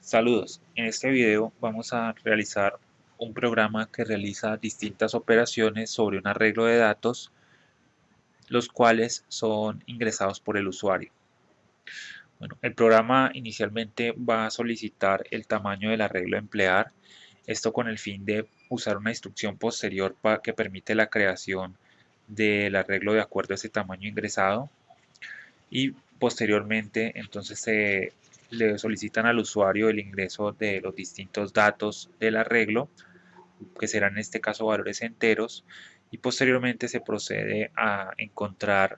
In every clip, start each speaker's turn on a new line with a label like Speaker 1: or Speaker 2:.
Speaker 1: Saludos, en este video vamos a realizar un programa que realiza distintas operaciones sobre un arreglo de datos, los cuales son ingresados por el usuario. Bueno, el programa inicialmente va a solicitar el tamaño del arreglo a emplear, esto con el fin de usar una instrucción posterior que permite la creación del arreglo de acuerdo a ese tamaño ingresado y posteriormente entonces le solicitan al usuario el ingreso de los distintos datos del arreglo, que serán en este caso valores enteros, y posteriormente se procede a encontrar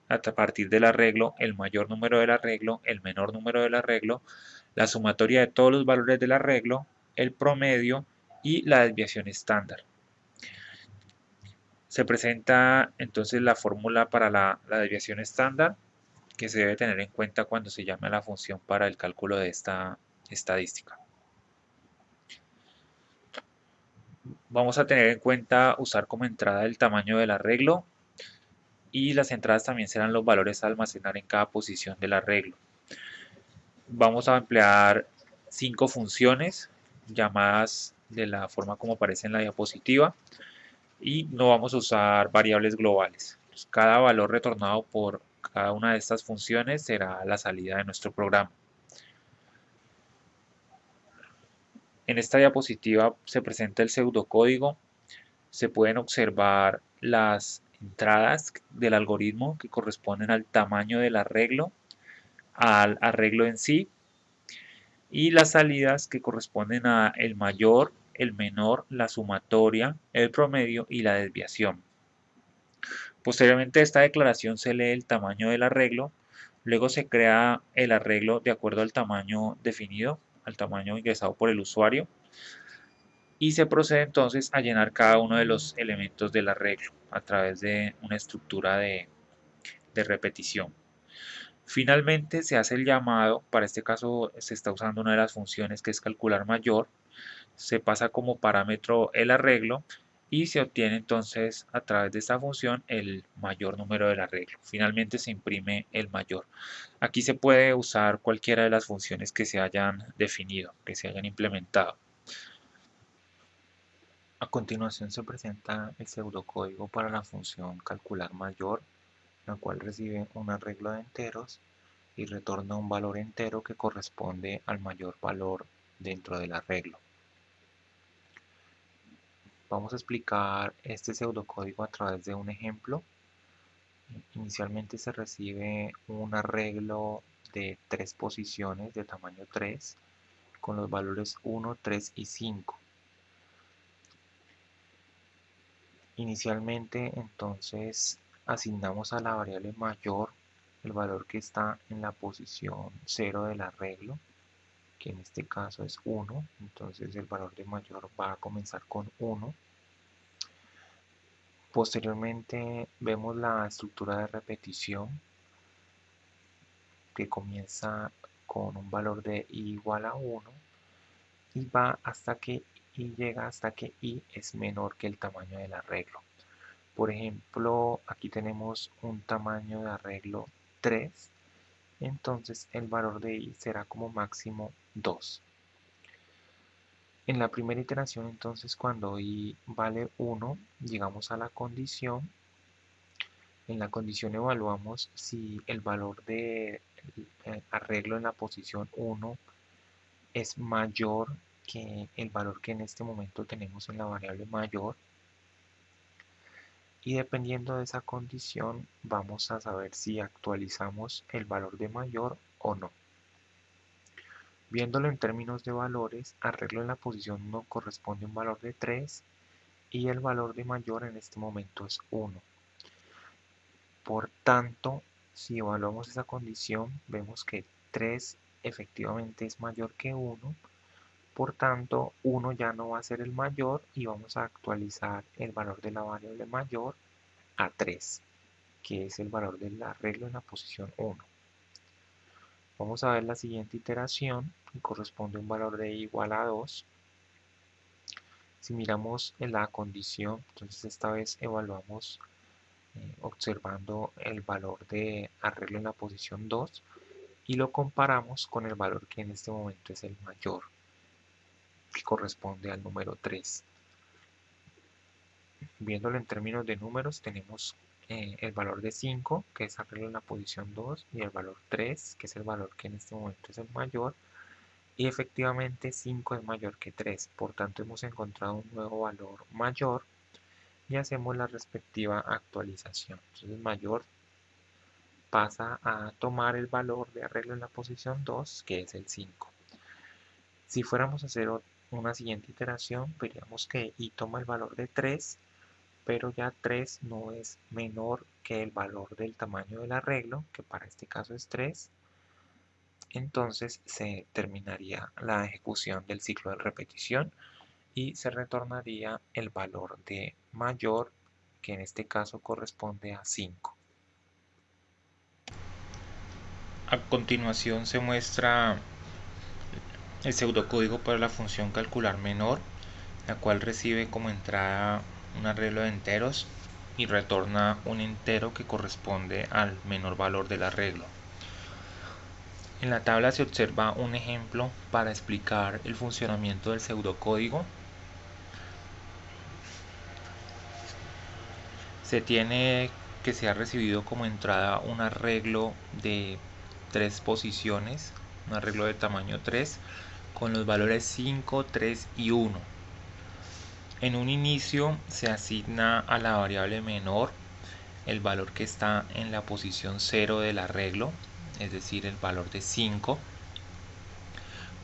Speaker 1: a partir del arreglo el mayor número del arreglo, el menor número del arreglo, la sumatoria de todos los valores del arreglo, el promedio y la desviación estándar. Se presenta entonces la fórmula para la desviación estándar, que se debe tener en cuenta cuando se llame a la función para el cálculo de esta estadística. Vamos a tener en cuenta usar como entrada el tamaño del arreglo, y las entradas también serán los valores a almacenar en cada posición del arreglo. Vamos a emplear 5 funciones llamadas de la forma como aparece en la diapositiva, y no vamos a usar variables globales. Cada valor retornado por cada una de estas funciones será la salida de nuestro programa. En esta diapositiva se presenta el pseudocódigo. Se pueden observar las entradas del algoritmo que corresponden al tamaño del arreglo, al arreglo en sí, y las salidas que corresponden a el mayor, el menor, la sumatoria, el promedio y la desviación. Posteriormente a esta declaración se lee el tamaño del arreglo, luego se crea el arreglo de acuerdo al tamaño definido, al tamaño ingresado por el usuario, y se procede entonces a llenar cada uno de los elementos del arreglo a través de una estructura de repetición. Finalmente se hace el llamado, para este caso se está usando una de las funciones que es calcular mayor, se pasa como parámetro el arreglo y se obtiene entonces a través de esta función el mayor número del arreglo. Finalmente se imprime el mayor. Aquí se puede usar cualquiera de las funciones que se hayan definido, que se hayan implementado. A continuación se presenta el pseudocódigo para la función calcular mayor, la cual recibe un arreglo de enteros y retorna un valor entero que corresponde al mayor valor dentro del arreglo. Vamos a explicar este pseudocódigo a través de un ejemplo. Inicialmente se recibe un arreglo de 3 posiciones de tamaño 3 con los valores 1, 3 y 5. Inicialmente entonces asignamos a la variable mayor el valor que está en la posición 0 del arreglo, que en este caso es 1, entonces el valor de mayor va a comenzar con 1. Posteriormente vemos la estructura de repetición, que comienza con un valor de i igual a 1 y va hasta que y llega hasta que i es menor que el tamaño del arreglo. Por ejemplo, aquí tenemos un tamaño de arreglo 3, entonces el valor de i será como máximo 2. En la primera iteración, entonces, cuando i vale 1, llegamos a la condición. En la condición evaluamos si el valor de arreglo en la posición 1 es mayor que el valor que en este momento tenemos en la variable mayor, y dependiendo de esa condición vamos a saber si actualizamos el valor de mayor o no. Viéndolo en términos de valores, arreglo en la posición 1 corresponde a un valor de 3 y el valor de mayor en este momento es 1. Por tanto, si evaluamos esa condición, vemos que 3 efectivamente es mayor que 1. Por tanto, 1 ya no va a ser el mayor y vamos a actualizar el valor de la variable mayor a 3, que es el valor del arreglo en la posición 1. Vamos a ver la siguiente iteración, que corresponde a un valor de i igual a 2. Si miramos en la condición, entonces esta vez evaluamos observando el valor de arreglo en la posición 2, y lo comparamos con el valor que en este momento es el mayor, que corresponde al número 3. Viéndolo en términos de números, tenemos el valor de 5, que es arreglo en la posición 2, y el valor 3, que es el valor que en este momento es el mayor, y efectivamente 5 es mayor que 3, por tanto hemos encontrado un nuevo valor mayor y hacemos la respectiva actualización. Entonces mayor pasa a tomar el valor de arreglo en la posición 2, que es el 5. Si fuéramos a hacer una siguiente iteración, veríamos que y toma el valor de 3, pero ya 3 no es menor que el valor del tamaño del arreglo, que para este caso es 3. Entonces se terminaría la ejecución del ciclo de repetición y se retornaría el valor de mayor, que en este caso corresponde a 5. A continuación se muestra el pseudocódigo para la función calcular menor, la cual recibe como entrada un arreglo de enteros y retorna un entero que corresponde al menor valor del arreglo. En la tabla se observa un ejemplo para explicar el funcionamiento del pseudocódigo. Se tiene que se ha recibido como entrada un arreglo de 3 posiciones, un arreglo de tamaño 3, con los valores 5, 3 y 1. En un inicio se asigna a la variable menor el valor que está en la posición 0 del arreglo, es decir, el valor de 5.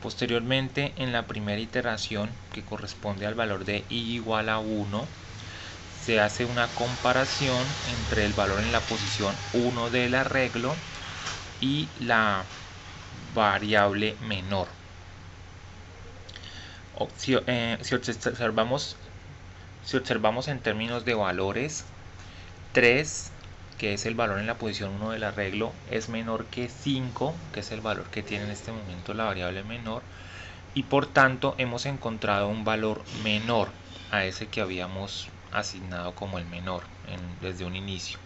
Speaker 1: Posteriormente, en la primera iteración, que corresponde al valor de i igual a 1, se hace una comparación entre el valor en la posición 1 del arreglo y la variable menor. Si observamos en términos de valores, 3, que es el valor en la posición 1 del arreglo, es menor que 5, que es el valor que tiene en este momento la variable menor, y por tanto hemos encontrado un valor menor a ese que habíamos asignado como el menor desde un inicio.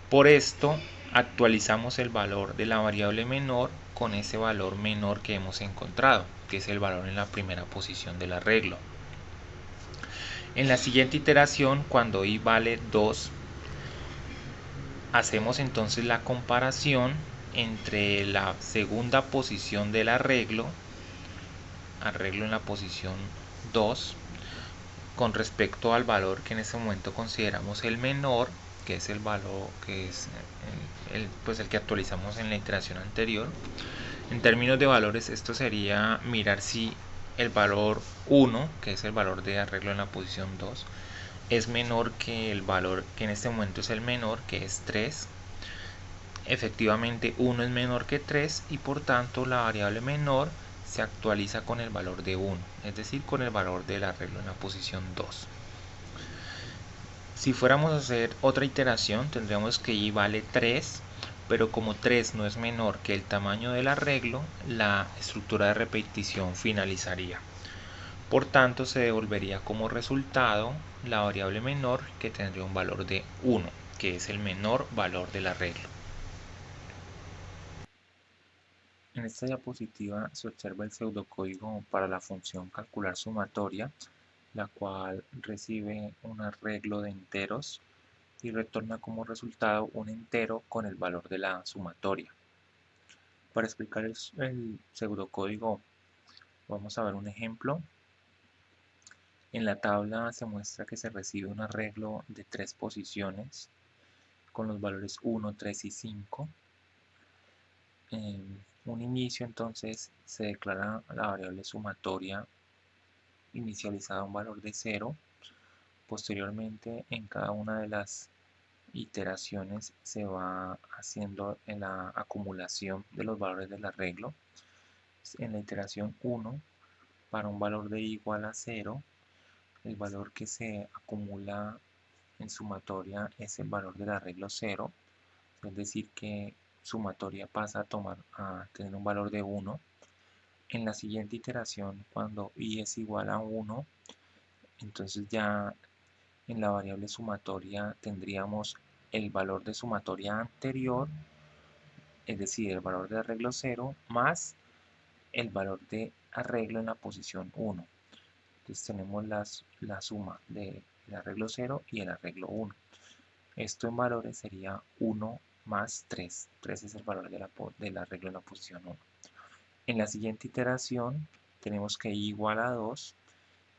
Speaker 1: Por esto actualizamos el valor de la variable menor con ese valor menor que hemos encontrado, que es el valor en la primera posición del arreglo. En la siguiente iteración, cuando i vale 2, hacemos entonces la comparación entre la segunda posición del arreglo en la posición 2, con respecto al valor que en este momento consideramos el menor, que es el valor que es el que actualizamos en la iteración anterior. En términos de valores, esto sería mirar si el valor 1, que es el valor de arreglo en la posición 2, es menor que el valor que en este momento es el menor, que es 3. Efectivamente 1 es menor que 3 y por tanto la variable menor se actualiza con el valor de 1, es decir, con el valor del arreglo en la posición 2. Si fuéramos a hacer otra iteración, tendríamos que i vale 3, pero como 3 no es menor que el tamaño del arreglo, la estructura de repetición finalizaría. Por tanto, se devolvería como resultado la variable menor, que tendría un valor de 1, que es el menor valor del arreglo. En esta diapositiva se observa el pseudocódigo para la función calcular sumatoria, la cual recibe un arreglo de enteros y retorna como resultado un entero con el valor de la sumatoria. Para explicar el pseudocódigo vamos a ver un ejemplo. En la tabla se muestra que se recibe un arreglo de 3 posiciones con los valores 1, 3 y 5. En un inicio entonces se declara la variable sumatoria inicializada a un valor de 0. Posteriormente en cada una de las iteraciones se va haciendo en la acumulación de los valores del arreglo. En la iteración 1, para un valor de igual a 0, el valor que se acumula en sumatoria es el valor del arreglo 0, es decir que sumatoria pasa a tener un valor de 1. En la siguiente iteración, cuando i es igual a 1, entonces ya en la variable sumatoria tendríamos el valor de sumatoria anterior es decir, el valor de arreglo 0 más el valor de arreglo en la posición 1. Entonces tenemos la suma del arreglo 0 y el arreglo 1. Esto en valores sería 1 más 3. 3 es el valor del arreglo en la posición 1. En la siguiente iteración tenemos que i igual a 2.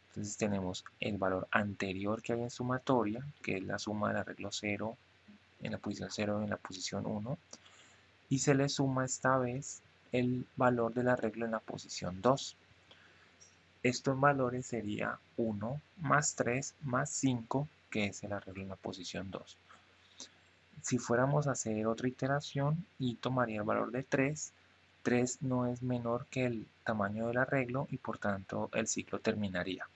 Speaker 1: Entonces tenemos el valor anterior que hay en sumatoria, que es la suma del arreglo 0 en la posición 0 y en la posición 1. Y se le suma esta vez el valor del arreglo en la posición 2. Esto en valores sería 1 más 3 más 5, que es el arreglo en la posición 2. Si fuéramos a hacer otra iteración y tomaría el valor de 3, 3 no es menor que el tamaño del arreglo y por tanto el ciclo terminaría.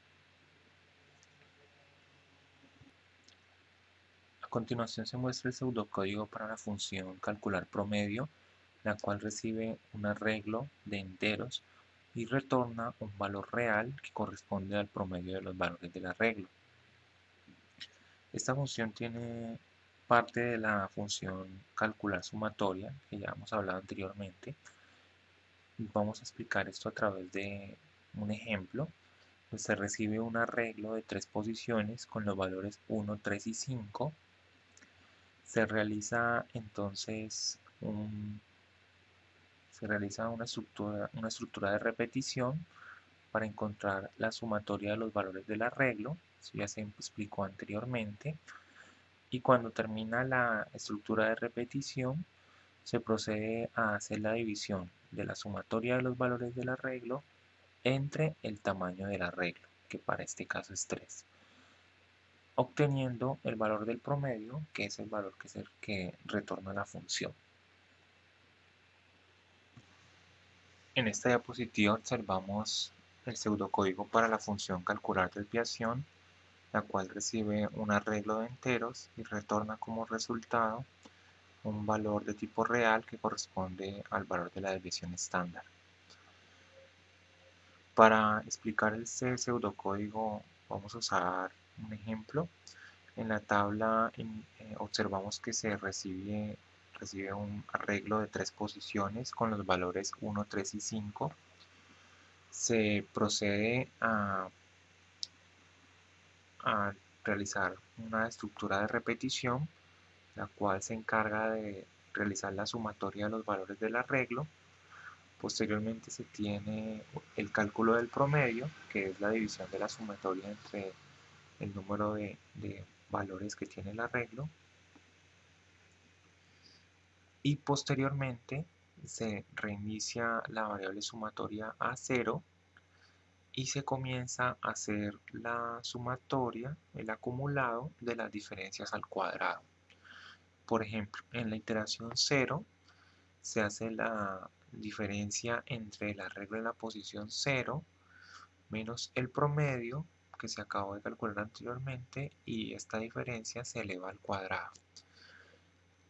Speaker 1: A continuación se muestra el pseudocódigo para la función calcular promedio, la cual recibe un arreglo de enteros y retorna un valor real que corresponde al promedio de los valores del arreglo. Esta función tiene parte de la función calcular sumatoria, que ya hemos hablado anteriormente. Vamos a explicar esto a través de un ejemplo. Pues se recibe un arreglo de 3 posiciones con los valores 1, 3 y 5. Se realiza entonces una estructura de repetición para encontrar la sumatoria de los valores del arreglo. Eso ya se explicó anteriormente. Y cuando termina la estructura de repetición, se procede a hacer la división de la sumatoria de los valores del arreglo entre el tamaño del arreglo, que para este caso es 3, obteniendo el valor del promedio, que es el valor que retorna la función. En esta diapositiva observamos el pseudocódigo para la función calcular desviación, la cual recibe un arreglo de enteros y retorna como resultado un valor de tipo real que corresponde al valor de la desviación estándar. Para explicar este pseudocódigo vamos a usar un ejemplo. En la tabla observamos que se recibe un arreglo de 3 posiciones con los valores 1, 3 y 5. Se procede a realizar una estructura de repetición, la cual se encarga de realizar la sumatoria de los valores del arreglo. Posteriormente se tiene el cálculo del promedio, que es la división de la sumatoria entre el número de valores que tiene el arreglo. Y posteriormente se reinicia la variable sumatoria a 0 y se comienza a hacer la sumatoria, el acumulado de las diferencias al cuadrado. Por ejemplo, en la iteración 0 se hace la diferencia entre el arreglo en la posición 0 menos el promedio que se acabó de calcular anteriormente y esta diferencia se eleva al cuadrado.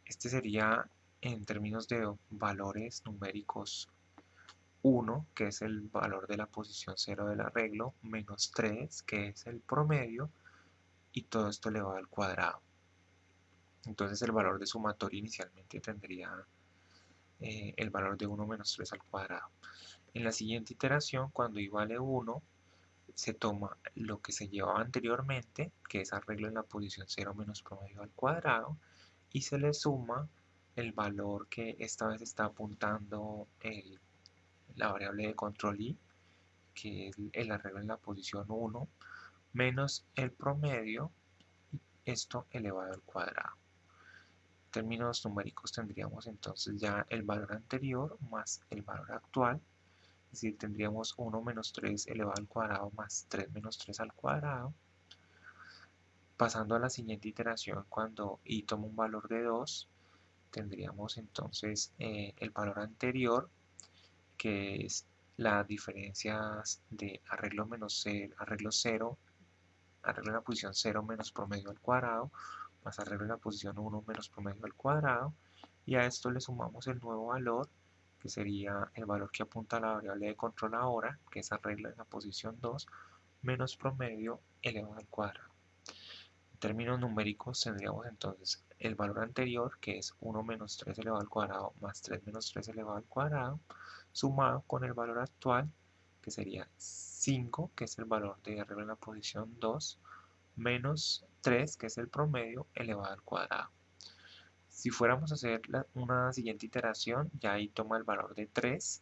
Speaker 1: Este sería en términos de valores numéricos 1, que es el valor de la posición 0 del arreglo, menos 3, que es el promedio, y todo esto elevado al cuadrado. Entonces el valor de sumatoria inicialmente tendría el valor de 1 menos 3 al cuadrado. En la siguiente iteración, cuando i vale 1, se toma lo que se llevaba anteriormente, que es arreglo en la posición 0 menos promedio al cuadrado, y se le suma el valor que esta vez está apuntando la variable de control i, que es el arreglo en la posición 1, menos el promedio, y esto elevado al cuadrado. En términos numéricos tendríamos entonces ya el valor anterior más el valor actual, es decir, tendríamos 1 menos 3 elevado al cuadrado más 3 menos 3 al cuadrado. Pasando a la siguiente iteración, cuando i toma un valor de 2, tendríamos entonces el valor anterior, que es las diferencias de arreglo menos 0, arreglo 0, arreglo en la posición 0 menos promedio al cuadrado, más arreglo en la posición 1 menos promedio al cuadrado, y a esto le sumamos el nuevo valor, que sería el valor que apunta a la variable de control ahora, que es arreglo en la posición 2, menos promedio elevado al cuadrado. En términos numéricos tendríamos entonces el valor anterior, que es 1 menos 3 elevado al cuadrado más 3 menos 3 elevado al cuadrado, sumado con el valor actual, que sería 5, que es el valor de R en la posición 2, menos 3, que es el promedio, elevado al cuadrado. Si fuéramos a hacer una siguiente iteración, ya ahí toma el valor de 3,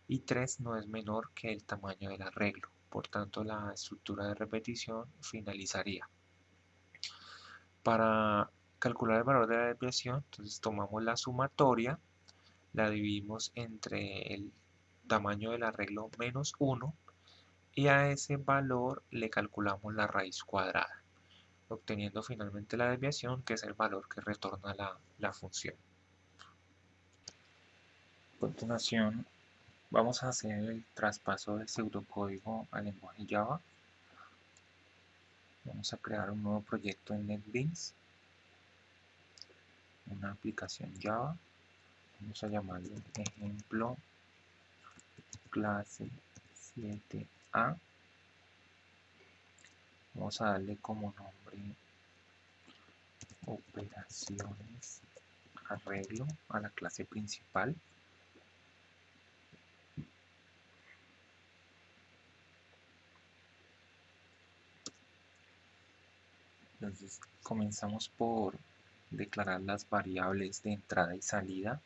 Speaker 1: y 3 no es menor que el tamaño del arreglo. Por tanto, la estructura de repetición finalizaría. Para calcular el valor de la desviación, entonces tomamos la sumatoria, la dividimos entre el tamaño del arreglo menos 1, y a ese valor le calculamos la raíz cuadrada, obteniendo finalmente la desviación, que es el valor que retorna la función. A continuación, vamos a hacer el traspaso del pseudocódigo al lenguaje Java. Vamos a crear un nuevo proyecto en NetBeans, una aplicación Java. Vamos a llamarlo ejemplo clase 7A. Vamos a darle como nombre operaciones arreglo a la clase principal. Entonces comenzamos por declarar las variables de entrada y salida.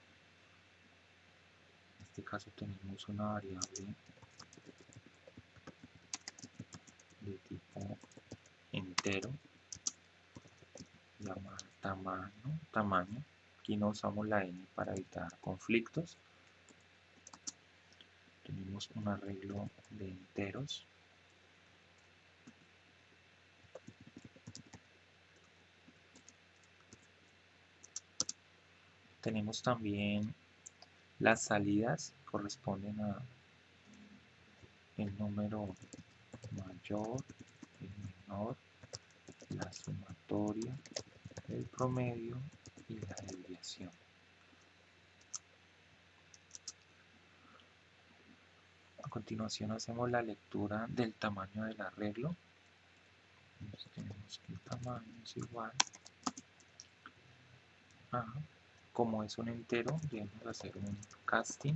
Speaker 1: En este caso tenemos una variable de tipo entero llamada tamaño. Aquí no usamos la n para evitar conflictos. Tenemos un arreglo de enteros. Tenemos también las salidas, corresponden a el número mayor, el menor, la sumatoria, el promedio y la desviación. A continuación hacemos la lectura del tamaño del arreglo. Entonces tenemos que el tamaño es igual a, como es un entero, debemos hacer un casting,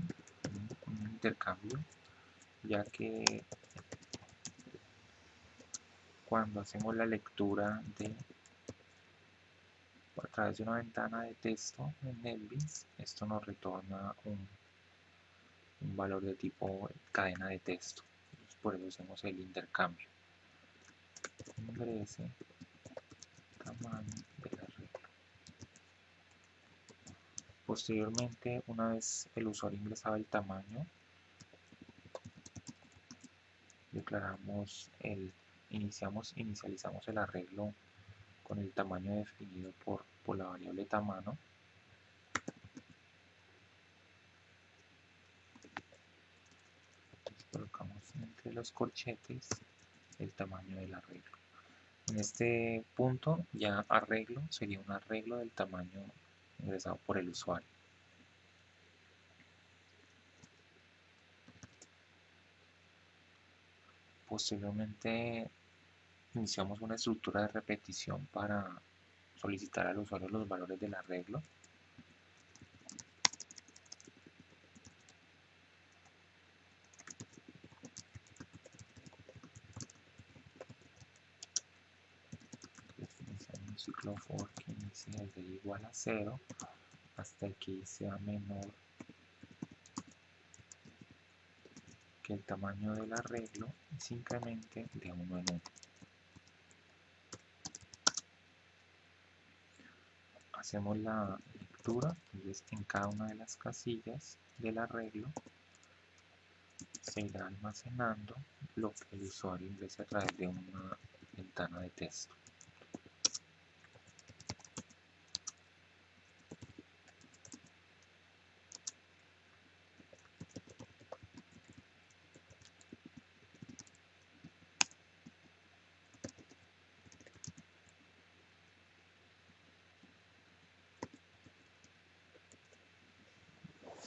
Speaker 1: un intercambio, ya que cuando hacemos la lectura a través de una ventana de texto en NetBeans, esto nos retorna un valor de tipo cadena de texto. Entonces, por eso hacemos el intercambio. Ingrese tamaño del arreglo. Posteriormente, una vez el usuario ingresaba el tamaño, declaramos inicializamos el arreglo con el tamaño definido por la variable tamaño. Entonces, colocamos entre los corchetes el tamaño del arreglo. En este punto ya arreglo sería un arreglo del tamaño ingresado por el usuario. Posteriormente iniciamos una estructura de repetición para solicitar al usuario los valores del arreglo. Iniciamos un ciclo for que inicie desde igual a 0 hasta que y sea menor que el tamaño del arreglo y se incremente de 1 en 1. Hacemos la lectura, entonces en cada una de las casillas del arreglo se irá almacenando lo que el usuario ingrese a través de una ventana de texto.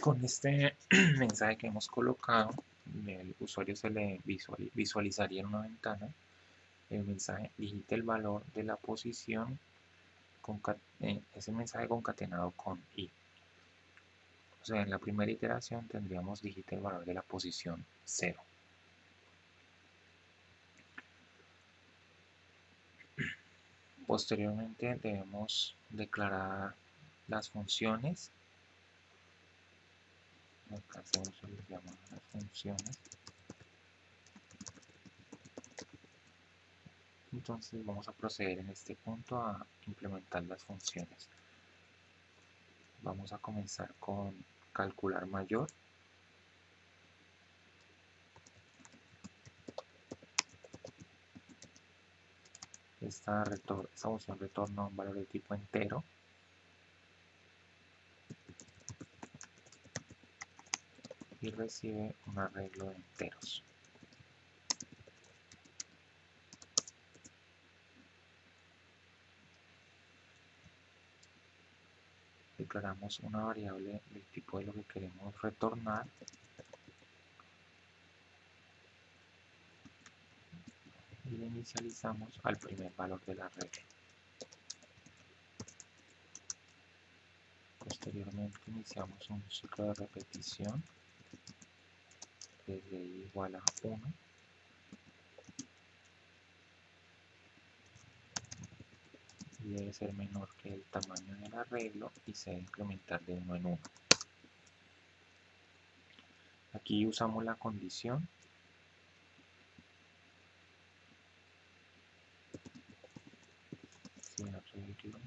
Speaker 1: Con este mensaje que hemos colocado, el usuario se le visualizaría en una ventana el mensaje: digite el valor de la posición ese mensaje concatenado con i. O sea, en la primera iteración tendríamos digita el valor de la posición 0. Posteriormente debemos declarar las funciones. Acá se les llaman las funciones. Entonces vamos a proceder en este punto a implementar las funciones. Vamos a comenzar con calcular mayor. Esta función retorna un valor de tipo entero. Y recibe un arreglo de enteros. Declaramos una variable del tipo de lo que queremos retornar. Y le inicializamos al primer valor del arreglo. Posteriormente iniciamos un ciclo de repetición desde i igual a 1. Y debe ser menor que el tamaño del arreglo y se debe incrementar de 1 en 1. Aquí usamos la condición. Si arreglo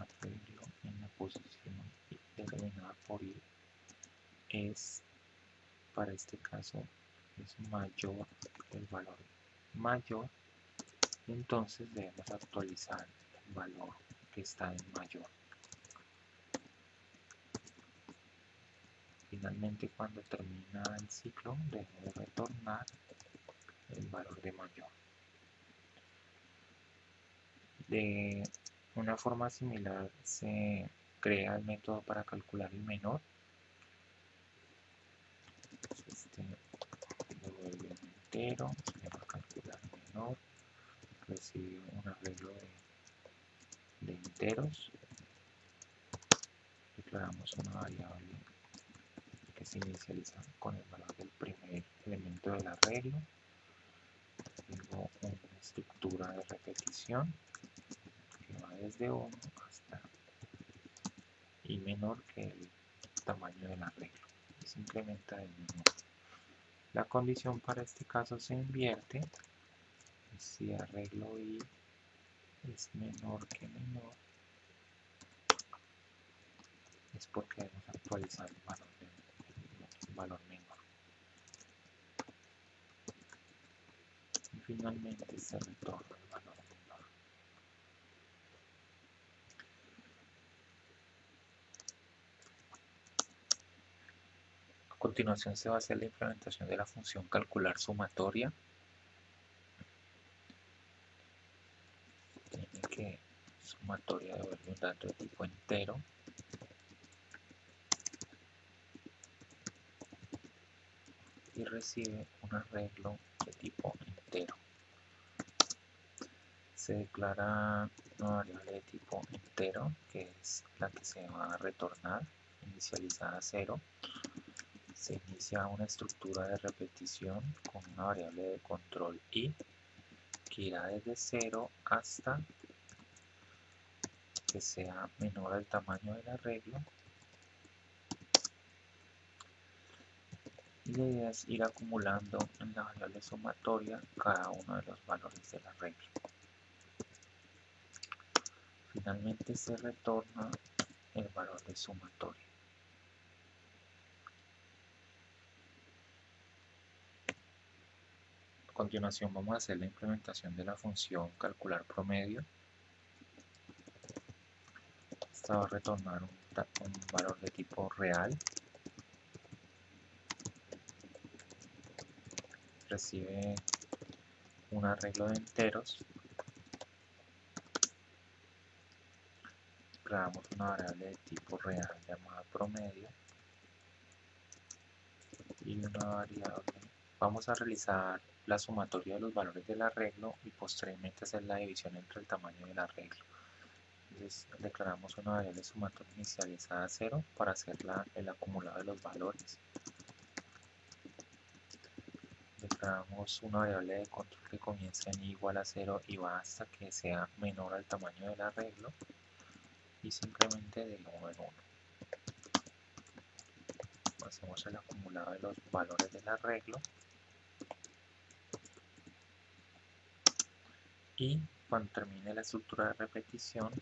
Speaker 1: arreglo en la posición determinada por i es, para este caso, es mayor que el valor mayor, entonces debemos actualizar el valor que está en mayor. Finalmente, cuando termina el ciclo, debemos retornar el valor de mayor. De una forma similar se crea el método para calcular el menor. Este devuelve un entero, se llama calcular menor, recibe un arreglo de enteros. Declaramos una variable que se inicializa con el valor del primer elemento del arreglo. Luego una estructura de repetición que va desde 1 hasta i menor que el tamaño del arreglo y se incrementa de 1. La condición para este caso se invierte. Si arreglo i es menor que menor, es porque debemos actualizar el valor menor. Y finalmente se retorna el valor menor. A continuación se va a hacer la implementación de la función calcular sumatoria. Tiene que sumatoria devuelve un dato de tipo entero. Y recibe un arreglo de tipo entero. Se declara una variable de tipo entero, que es la que se va a retornar, inicializada a 0. Se inicia una estructura de repetición con una variable de control i, que irá desde 0 hasta que sea menor al tamaño del arreglo. Y la idea es ir acumulando en la variable sumatoria cada uno de los valores del arreglo. Finalmente se retorna el valor de sumatoria. A continuación vamos a hacer la implementación de la función calcular promedio. Esta va a retornar un valor de tipo real. Recibe un arreglo de enteros. Creamos una variable de tipo real llamada promedio. y una variable. Vamos a realizar la sumatoria de los valores del arreglo y posteriormente hacer la división entre el tamaño del arreglo. Entonces declaramos una variable sumatoria inicializada a 0 para hacer el acumulado de los valores. Declaramos una variable de control que comienza en i igual a 0 y va hasta que sea menor al tamaño del arreglo y se incremente de 1 en 1. Hacemos el acumulado de los valores del arreglo y cuando termine la estructura de repetición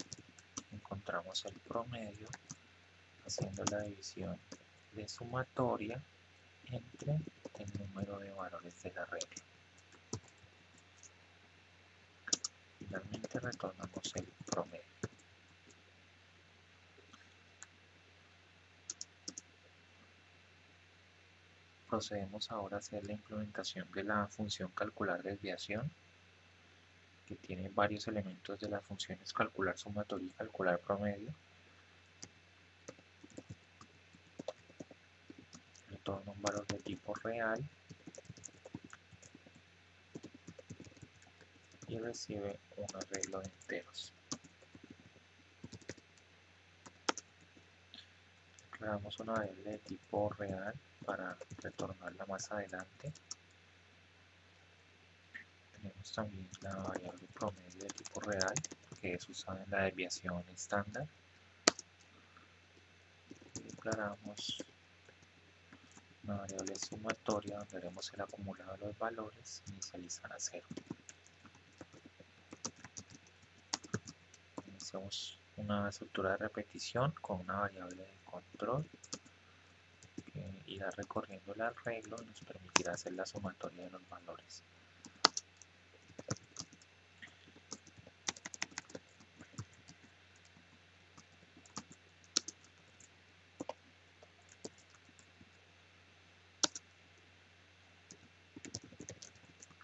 Speaker 1: encontramos el promedio haciendo la división de sumatoria entre el número de valores del arreglo. Finalmente retornamos el promedio. Procedemos ahora a hacer la implementación de la función calcular desviación, que tiene varios elementos de las funciones calcular sumatoria y calcular promedio. Retorna un valor de tipo real y recibe un arreglo de enteros. Declaramos una variable de tipo real para retornarla más adelante. Tenemos también la variable promedio de tipo real, que es usada en la desviación estándar. Declaramos una variable sumatoria donde haremos el acumulado de los valores inicializar a 0. Iniciamos una estructura de repetición con una variable de control que irá recorriendo el arreglo y nos permitirá hacer la sumatoria de los valores.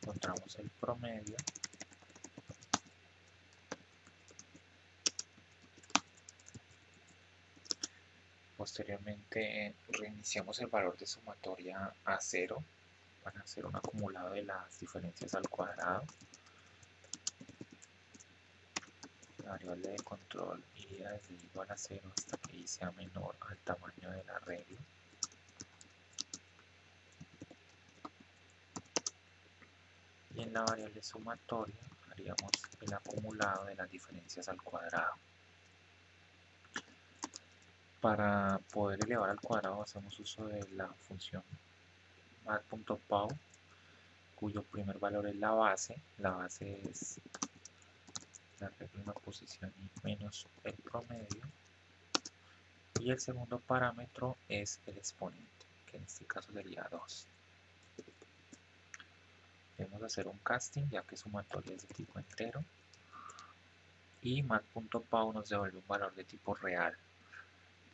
Speaker 1: Encontramos el promedio posteriormente reiniciamos el valor de sumatoria a 0 para hacer un acumulado de las diferencias al cuadrado. La variable de control iría desde i igual a 0 hasta que i sea menor al tamaño del arreglo. Y en la variable sumatoria haríamos el acumulado de las diferencias al cuadrado. Para poder elevar al cuadrado hacemos uso de la función mat.pow, cuyo primer valor es la base. La base es la regla en la posición y menos el promedio. Y el segundo parámetro es el exponente, que en este caso sería 2. Debemos hacer un casting ya que sumatoria es de tipo entero. Y mat.pow nos devuelve un valor de tipo real.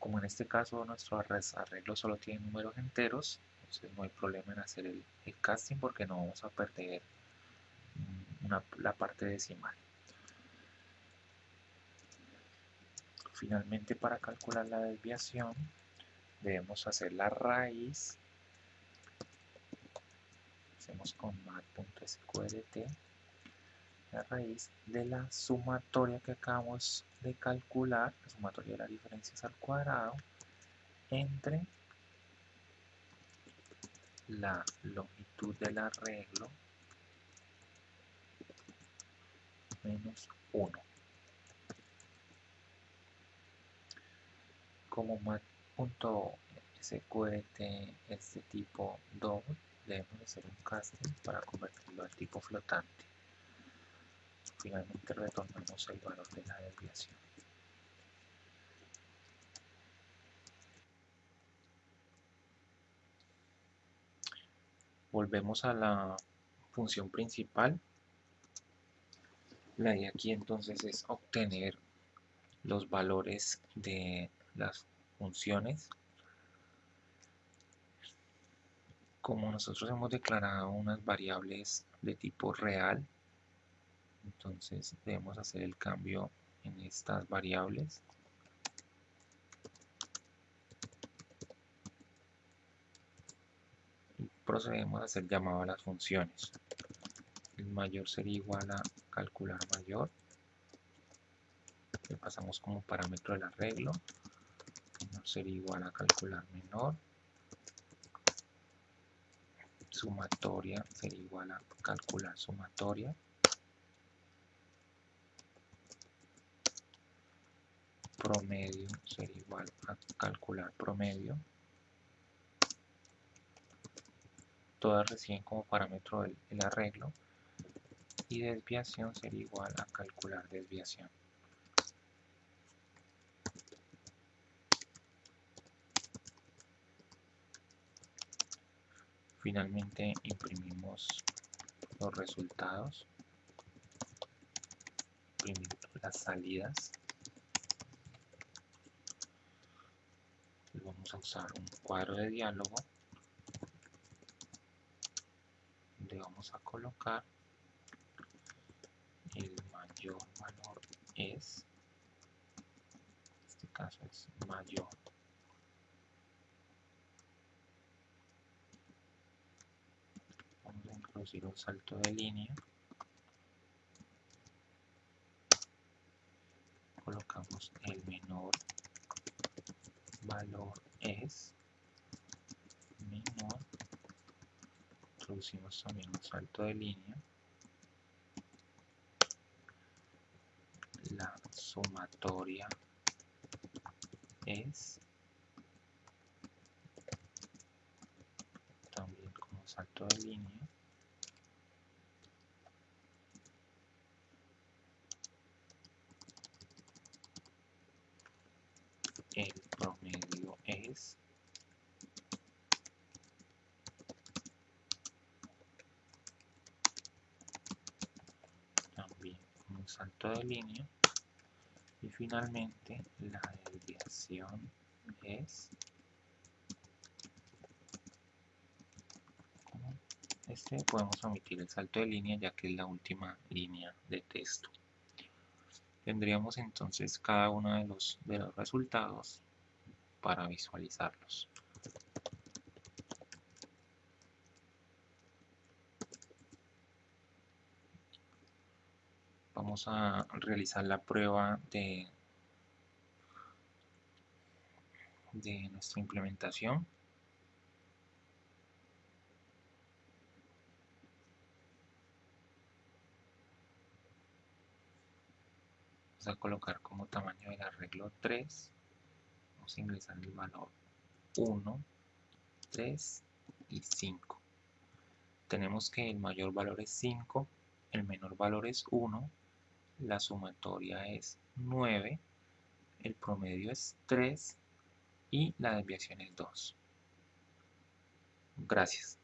Speaker 1: Como en este caso nuestro arreglo solo tiene números enteros, entonces no hay problema en hacer el casting porque no vamos a perder la parte decimal. Finalmente, para calcular la desviación debemos hacer la raíz. Hacemos con mat.sqrt la raíz de la sumatoria que acabamos de calcular, la sumatoria de las diferencias al cuadrado, entre la longitud del arreglo menos 1. Como mat.sqrt es de tipo double, debemos hacer un casting para convertirlo al tipo flotante. Finalmente retornamos el valor de la desviación. Volvemos a la función principal. La idea aquí entonces es obtener los valores de las funciones. Como nosotros hemos declarado unas variables de tipo real, entonces debemos hacer el cambio en estas variables. procedemos a hacer llamado a las funciones. El mayor sería igual a calcular mayor, le pasamos como parámetro el arreglo. Menor sería igual a calcular menor, sumatoria sería igual a calcular sumatoria, promedio sería igual a calcular promedio. Todas reciben como parámetro el arreglo, y desviación sería igual a calcular desviación. Finalmente imprimimos los resultados, imprimimos las salidas. Vamos a usar un cuadro de diálogo donde vamos a colocar el mayor valor es, en este caso es mayor. Vamos a introducir un salto de línea, colocamos el menor valor es menor, introducimos también un salto de línea, la sumatoria es también como salto de línea, el promedio es también un salto de línea, y finalmente la desviación es como podemos omitir el salto de línea ya que es la última línea de texto. Tendríamos entonces cada uno de los resultados para visualizarlos. Vamos a realizar la prueba de nuestra implementación. Vamos a colocar como tamaño del arreglo 3. Vamos a ingresar el valor 1, 3 y 5. Tenemos que el mayor valor es 5, el menor valor es 1, la sumatoria es 9, el promedio es 3 y la desviación es 2. Gracias.